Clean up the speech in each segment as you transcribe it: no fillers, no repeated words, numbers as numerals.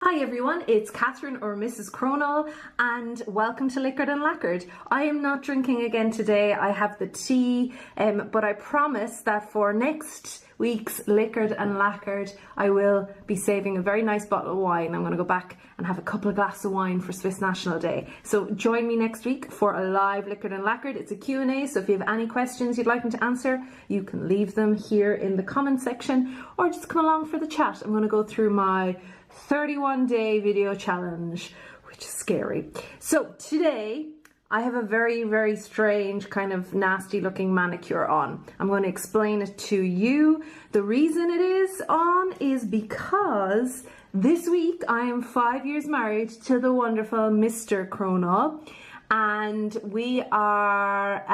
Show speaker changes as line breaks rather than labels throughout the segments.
Hi everyone, it's Catherine or Mrs. Cronall and welcome to Liquored and Lacquered. I am not drinking again today, I have the tea, but I promise that for next week's Liquored and Lacquered I will be saving a very nice bottle of wine. I'm going to go back and have a couple of glasses of wine for Swiss National Day. So join me next week for a live Liquored and Lacquered. It's a Q&A, so if you have any questions you'd like me to answer, you can leave them here in the comment section or just come along for the chat. I'm going to go through my 31-day video challenge, which is scary. So today I have a very strange kind of nasty looking manicure on. I'm going to explain it to you. The reason it is on is because this week I am 5 years married to the wonderful Mr. Cronall, and we are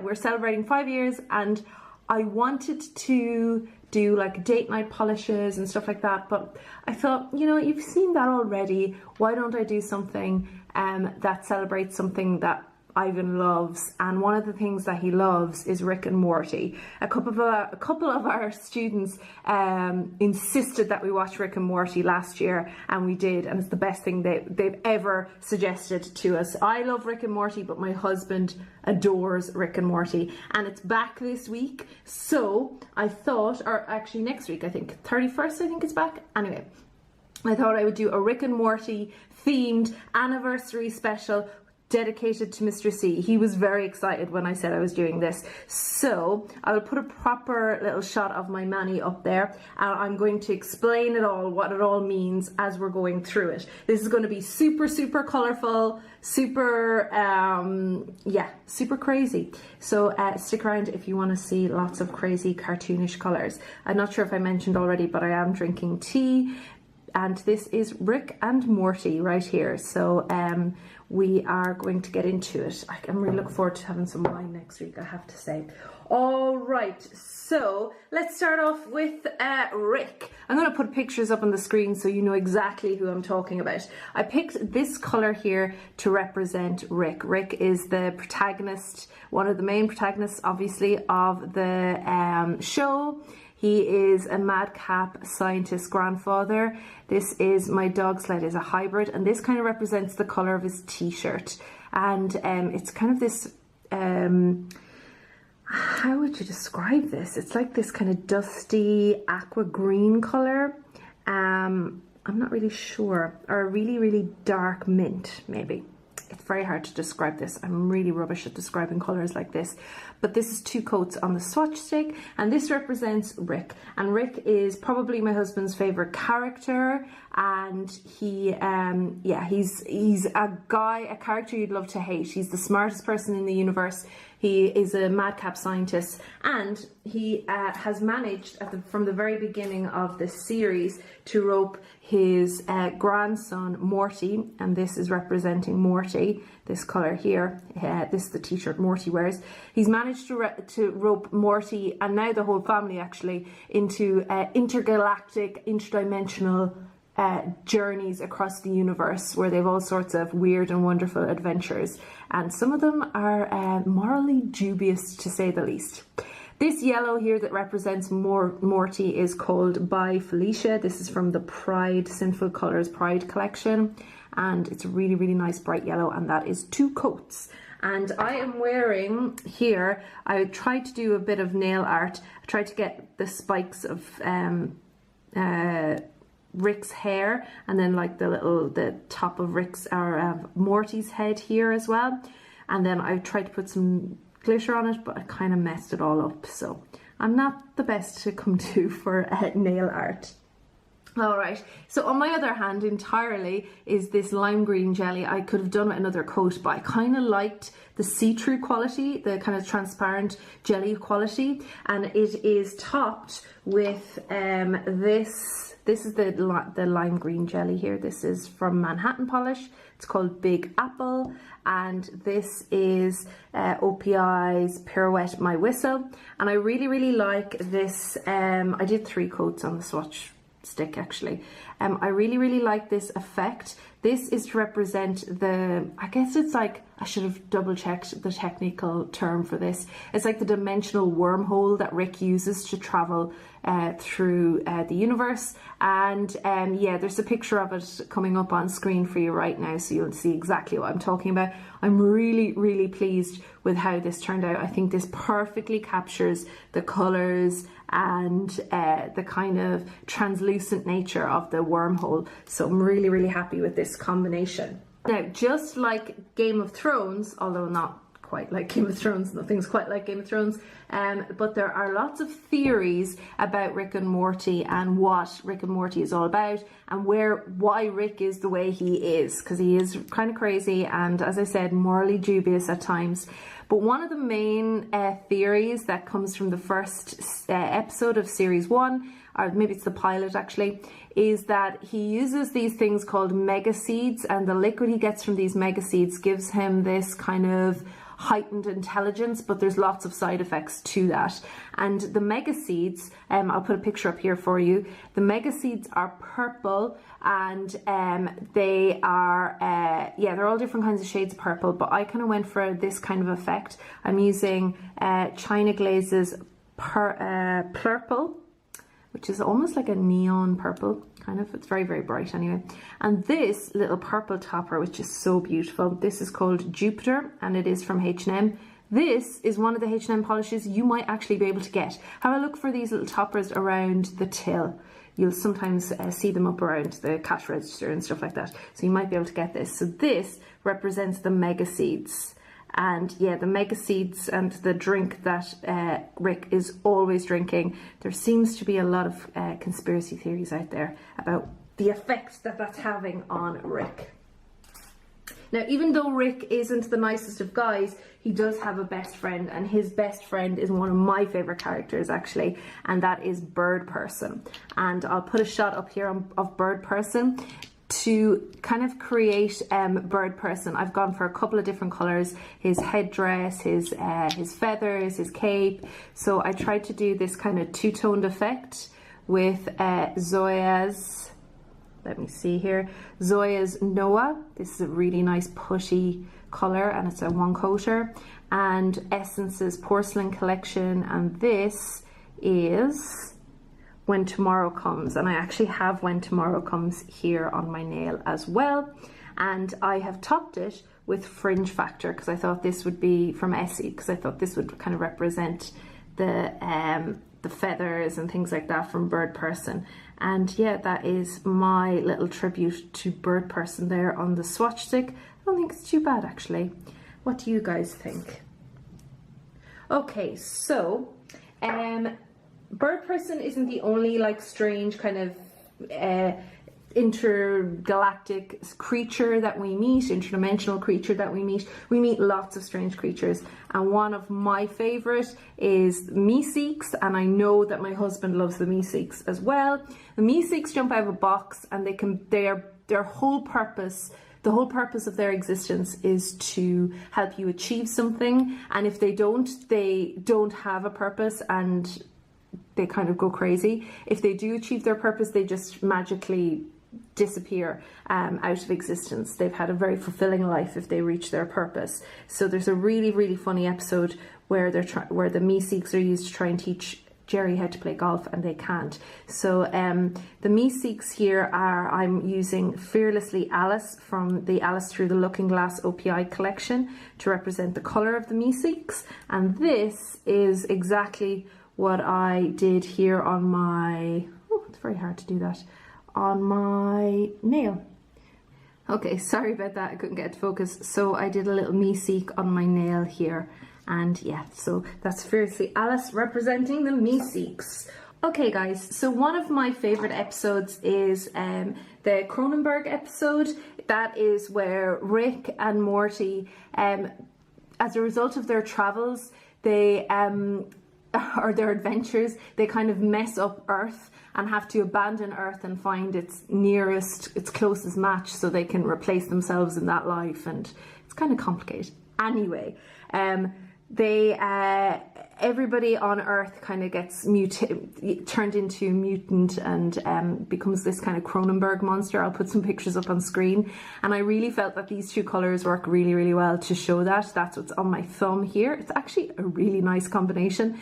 we're celebrating 5 years, and I wanted to do like date night polishes and stuff like that, but I thought, you know, you've seen that already. Why don't I do something that celebrates something that Ivan loves? And one of the things that he loves is Rick and Morty. A couple of our students insisted that we watch Rick and Morty last year, and we did, and it's the best thing they've ever suggested to us. I love Rick and Morty, but my husband adores Rick and Morty, and it's back this week. So I thought, or actually next week, I think 31st, I think it's back. Anyway, I thought I would do a Rick and Morty themed anniversary special dedicated to Mr.C. He was very excited when I said I was doing this. So I will put a proper little shot of my mani up there, and I'm going to explain it all, what it all means as we're going through it. This is going to be super colorful, super super crazy. So stick around if you want to see lots of crazy cartoonish colors. I'm not sure if I mentioned already, but I am drinking tea, and this is Rick and Morty right here. So we are going to get into it. I'm really looking forward to having some wine next week, I have to say. All right, so let's start off with Rick. I'm going to put pictures up on the screen so you know exactly who I'm talking about. I picked this color here to represent Rick. Rick is the protagonist, one of the main protagonists, obviously, of the show. He is a madcap scientist grandfather. This is my dog sled, is a hybrid, and this kind of represents the color of his t-shirt. And it's kind of this, how would you describe this? It's like this kind of dusty aqua green color. I'm not really sure, or a really dark mint, maybe. It's very hard to describe this. I'm really rubbish at describing colors like this. But this is 2 coats on the swatch stick, and this represents Rick. And Rick is probably my husband's favorite character, and he he's a character you'd love to hate. He's the smartest person in the universe. He is a madcap scientist, and he has managed from the very beginning of this series to rope his grandson Morty, and this is representing Morty, this color here. This is the t-shirt Morty wears. He's managed to rope Morty, and now the whole family actually, into intergalactic, interdimensional journeys across the universe, where they have all sorts of weird and wonderful adventures, and some of them are morally dubious, to say the least. This yellow here that represents Morty is called By Felicia. This is from the Pride Sinful Colors Pride collection, and it's a really nice bright yellow, and that is 2 coats. And I am wearing here, I tried to do a bit of nail art. I tried to get the spikes of Rick's hair, and then like the top of Rick's or Morty's head here as well. And then I tried to put some glitter on it, but I kind of messed it all up. So I'm not the best to come to for nail art. All right, so on my other hand entirely is this lime green jelly. I could have done with another coat, but I kind of liked the see-through quality, the kind of transparent jelly quality, and it is topped with this is the lime green jelly here. This is from Manhattan Polish. It's called Big Apple, and this is OPI's Pirouette My Whistle, and I really like this. I did 3 coats on the swatch stick actually. I really like this effect. This is to represent the, I guess it's like, I should have double checked the technical term for this. It's like the dimensional wormhole that Rick uses to travel through the universe. And yeah, there's a picture of it coming up on screen for you right now, so you'll see exactly what I'm talking about. I'm really pleased with how this turned out. I think this perfectly captures the colors and the kind of translucent nature of the wormhole. So I'm really happy with this combination. Now, just like Game of Thrones, although not quite like Game of Thrones, nothing's quite like Game of Thrones, but there are lots of theories about Rick and Morty and what Rick and Morty is all about, and why Rick is the way he is, because he is kind of crazy and, as I said, morally dubious at times. But one of the main theories that comes from the first episode of series 1, or maybe it's the pilot actually, is that he uses these things called mega seeds, and the liquid he gets from these mega seeds gives him this kind of heightened intelligence, but there's lots of side effects to that. And the mega seeds, I'll put a picture up here for you. The mega seeds are purple, and they are yeah, they're all different kinds of shades of purple, but I kind of went for this kind of effect. I'm using China Glaze's Purple, which is almost like a neon purple, kind of. It's very bright anyway. And this little purple topper, which is so beautiful, this is called Jupiter, and it is from H&M. This is one of the H&M polishes you might actually be able to get. Have a look for these little toppers around the till. You'll sometimes see them up around the cash register and stuff like that. So you might be able to get this. So this represents the mega seeds. And yeah, the mega seeds and the drink that Rick is always drinking. There seems to be a lot of conspiracy theories out there about the effect that that's having on Rick. Now, even though Rick isn't the nicest of guys, he does have a best friend, and his best friend is one of my favorite characters actually, and that is Bird Person. And I'll put a shot up here of Bird Person. To kind of create Bird Person, I've gone for a couple of different colors, his headdress, his feathers, his cape. So I tried to do this kind of two-toned effect with Zoya's, let me see here, Zoya's Noah. This is a really nice putty color, and it's a one coater, and Essence's Porcelain Collection, and this is When Tomorrow Comes, and I actually have When Tomorrow Comes here on my nail as well. And I have topped it with Fringe Factor, because I thought this would be from Essie, because I thought this would kind of represent the feathers and things like that from Bird Person. And yeah, that is my little tribute to Bird Person there on the swatch stick. I don't think it's too bad actually. What do you guys think? Okay, so Bird Person isn't the only like strange kind of intergalactic creature that we meet, interdimensional creature that we meet. We meet lots of strange creatures, and one of my favorite is Meeseeks, and I know that my husband loves the Meeseeks as well. The Meeseeks jump out of a box, and their whole purpose, the whole purpose of their existence is to help you achieve something, and if they don't have a purpose, and they kind of go crazy. If they do achieve their purpose, they just magically disappear out of existence. They've had a very fulfilling life if they reach their purpose. So there's a really funny episode where where the Meeseeks are used to try and teach Jerry how to play golf, and they can't. So the Meeseeks here I'm using Fearlessly Alice from the Alice Through the Looking Glass OPI collection to represent the colour of the Meeseeks, and this is exactly what I did here on my, oh, it's very hard to do that, on my nail. Okay, sorry about that, I couldn't get it to focus. So I did a little Meeseek on my nail here, and yeah, so that's Fiercely Alice representing the Meeseeks. Okay guys, so one of my favourite episodes is the Cronenberg episode. That is where Rick and Morty, as a result of their travels, they or their adventures, they kind of mess up Earth and have to abandon Earth and find its closest match so they can replace themselves in that life, and it's kind of complicated. Anyway, they everybody on Earth kind of gets turned into a mutant and becomes this kind of Cronenberg monster. I'll put some pictures up on screen, and I really felt that these two colours work really, really well to show that. That's what's on my thumb here. It's actually a really nice combination.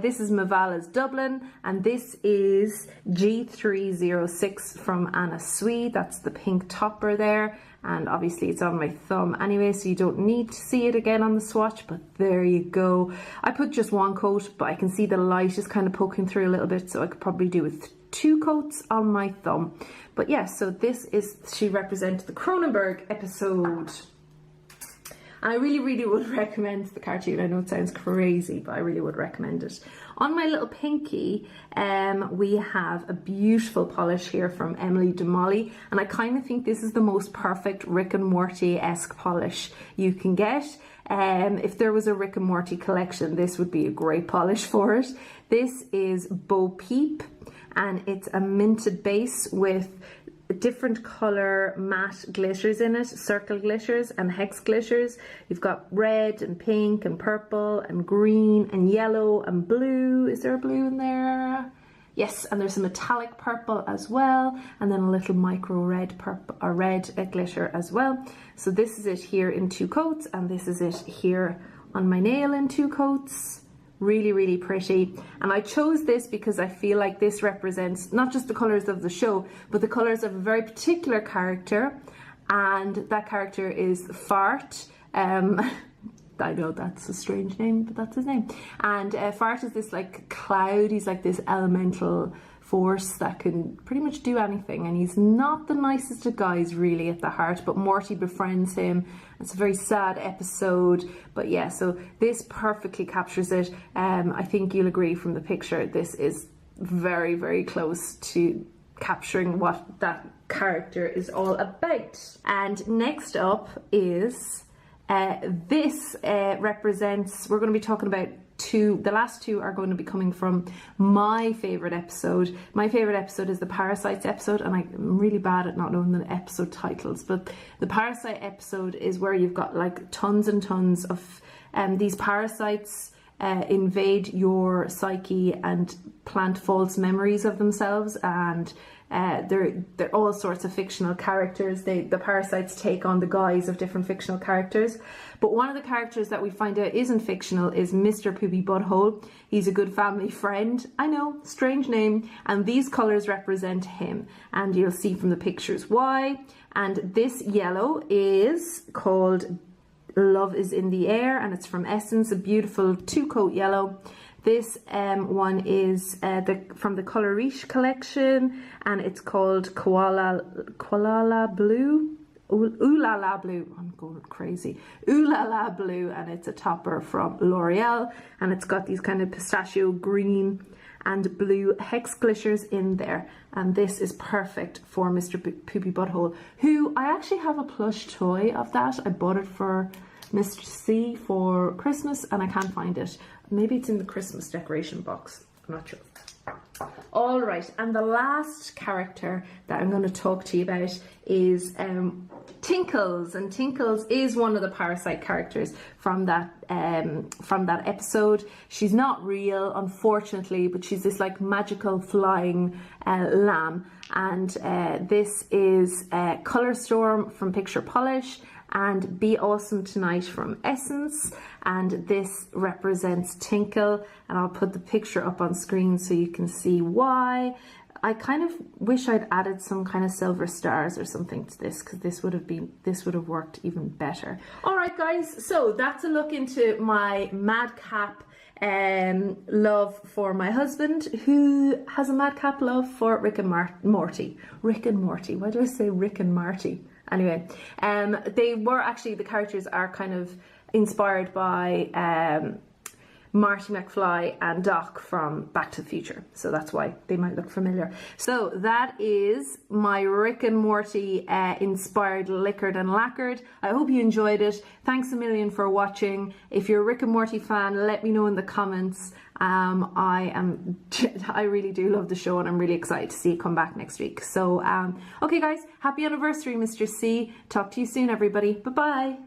This is Mavala's Dublin, and this is G306 from Anna Sui. That's the pink topper there. And obviously it's on my thumb anyway, so you don't need to see it again on the swatch, but there you go. I put just one coat, but I can see the light is kind of poking through a little bit, so I could probably do with 2 coats on my thumb. But yeah, so this is, she represents the Cronenberg episode. And I really, really would recommend the cartoon. I know it sounds crazy, but I really would recommend it. On my little pinky, we have a beautiful polish here from Emily DeMolly. And I kind of think this is the most perfect Rick and Morty-esque polish you can get. If there was a Rick and Morty collection, this would be a great polish for it. This is Bo Peep, and it's a minted base with different color matte glitters in it, circle glitters and hex glitters. You've got red and pink and purple and green and yellow and blue. Is there a blue in there? Yes, and there's a metallic purple as well, and then a little micro red purple or red glitter as well. So this is it here in 2 coats, and this is it here on my nail in 2 coats. Really, really pretty. And I chose this because I feel like this represents not just the colours of the show, but the colours of a very particular character. And that character is Fart. I know that's a strange name, but that's his name. And Fart is this like cloud. He's like this elemental force that can pretty much do anything, and he's not the nicest of guys really at the heart, but Morty befriends him. It's a very sad episode, but yeah, so this perfectly captures it. I think you'll agree from the picture, this is very, very close to capturing what that character is all about. And next up is this represents, we're going to be talking about the last 2 are going to be coming from my favourite episode. My favourite episode is the Parasites episode, and I'm really bad at not knowing the episode titles, but the Parasite episode is where you've got like tons and tons of these parasites invade your psyche and plant false memories of themselves, and they're all sorts of fictional characters. The parasites take on the guise of different fictional characters. But one of the characters that we find out isn't fictional is Mr. Poopy Butthole. He's a good family friend. I know, strange name. And these colours represent him. And you'll see from the pictures why. And this yellow is called Love is in the Air, and it's from Essence, a beautiful 2-coat yellow. This one is from the Coloriche collection, and it's called Koala Blue. Ooh La La Blue. I'm going crazy. Ooh La La Blue, and it's a topper from L'Oreal, and it's got these kind of pistachio green and blue hex glitters in there, and this is perfect for Mr. Poopy Butthole, who I actually have a plush toy of that. I bought it for Mr.C for Christmas, and I can't find it. Maybe it's in the Christmas decoration box. I'm not sure. All right, and the last character that I'm going to talk to you about is Tinkles, and Tinkles is one of the parasite characters from that episode. She's not real, unfortunately, but she's this like magical flying lamb, and this is Color Storm from Picture Polish, and Be Awesome Tonight from Essence, and this represents Tinkle, and I'll put the picture up on screen so you can see why. I kind of wish I'd added some kind of silver stars or something to this, because this would have worked even better. All right, guys, so that's a look into my madcap love for my husband, who has a madcap love for Rick and Morty. Rick and Morty. Why do I say Rick and Marty? Anyway, the characters are kind of inspired by Marty McFly and Doc from Back to the Future, so that's why they might look familiar. So that is my Rick and Morty inspired Liquored and Lacquered. I hope you enjoyed it. Thanks a million for watching. If you're a Rick and Morty fan, let me know in the comments. I really do love the show, and I'm really excited to see it come back next week. So okay guys, happy anniversary, Mr. C. Talk to you soon, everybody. Bye bye.